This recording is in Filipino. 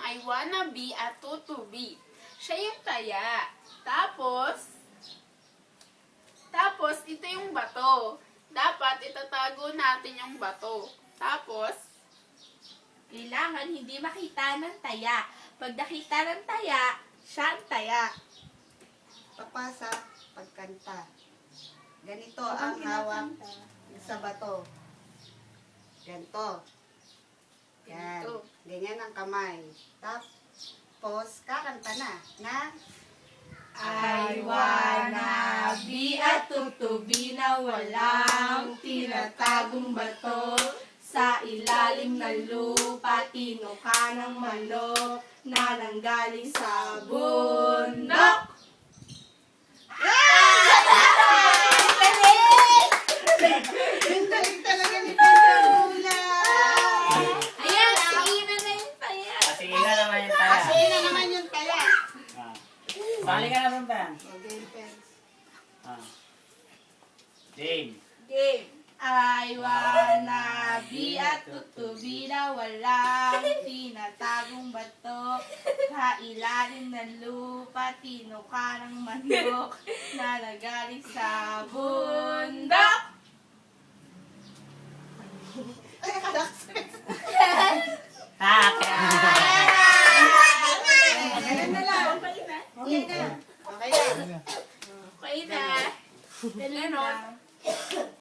I wanna be a tutubi. Siya yung taya. Tapos, ito yung bato. Dapat itatago natin yung bato. Tapos, kailangan hindi makita ng taya. Pag nakita ng taya, siya ang taya. Papasa, pagkanta. Ganito ang hawak sa bato. Ganito. Yan. Ganito. Ganyan ang kamay. Tapos, kakanta na. I wanna be a tutubi na walang tinatagong bato. Sa ilalim ng lupa, tinuka ng manok na nanggaling sa bundok. Yung galing talaga ni Teacher Lula. Ayan, si Ina na yung taya. Kasi ina naman yung taya. Kasi na naman yung taya. Ah. Sali ka na Pampan. Okay, friends. Ah. Game. Game. I wanna be a tutubi na walang tinatagong bato. Sa ilalim ng lupa, tinuka ng manok na nagaling sa bundok. Success.